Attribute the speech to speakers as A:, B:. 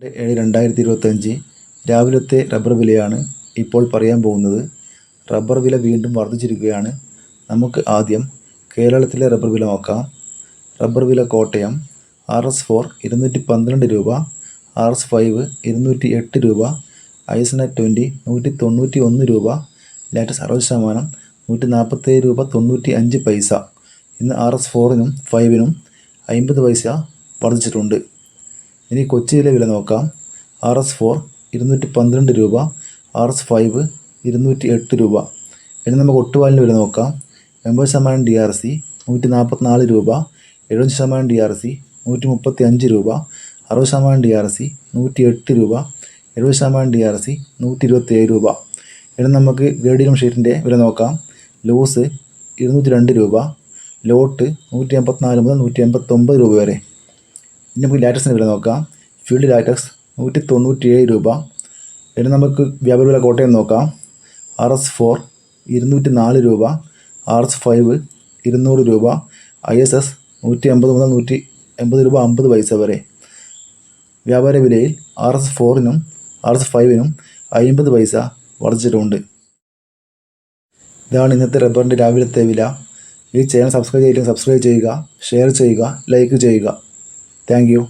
A: 7/2025 രാവിലത്തെ റബ്ബർ വിലയാണ് ഇപ്പോൾ പറയാൻ പോകുന്നത്. റബ്ബർ വില വീണ്ടും വർദ്ധിച്ചിരിക്കുകയാണ്. നമുക്ക് ആദ്യം കേരളത്തിലെ റബ്ബർ വില നോക്കാം. റബ്ബർ വില കോട്ടയം RS4 212 രൂപ, RS5 208 രൂപ, ഐസ്നറ്റ് 20 191 രൂപ, ലാറ്റക്സ് 60% 147 രൂപ 95 പൈസ. ഇന്ന് RS4നും 5നും 50 പൈസ വർദ്ധിച്ചിട്ടുണ്ട്. ഇനി കൊച്ചിയിലെ വില നോക്കാം. RS4 212 രൂപ, RS5 208 രൂപ. ഇനി നമുക്ക് ഒട്ടുപാലിൻ്റെ വില നോക്കാം. 80% DRC 144 രൂപ, 75% DRC 135 രൂപ, 60% DRC 108 രൂപ, 70% DRC 127 രൂപ. ഇനി നമുക്ക് ഗ്രേഡിയം ഷീറ്റിൻ്റെ വില നോക്കാം. ലൂസ് 202 രൂപ, ലോട്ട് 184 മുതൽ 189 രൂപ വരെ. ഇനി നമുക്ക് ലാറ്റക്സിൻ്റെ വില നോക്കാം. ഫീൽഡ് ലാറ്റക്സ് 197 രൂപ. ഇനി നമുക്ക് വ്യാപാര വില കോട്ടയം നോക്കാം. RS4 204 രൂപ, RS5 200 രൂപ, ISS 180 മുതൽ 180 രൂപ 50 പൈസ വരെ. വ്യാപാര വിലയിൽ RS4നും RS5നും 50 പൈസ വർദ്ധിച്ചിട്ടുണ്ട്. ഇതാണ് ഇന്നത്തെ റബ്ബറിൻ്റെ രാവിലത്തെ വില. ഈ ചാനൽ സബ്സ്ക്രൈബ് ചെയ്തില്ലെങ്കിൽ സബ്സ്ക്രൈബ് ചെയ്യുക, ഷെയർ ചെയ്യുക, ലൈക്ക് ചെയ്യുക. Thank you.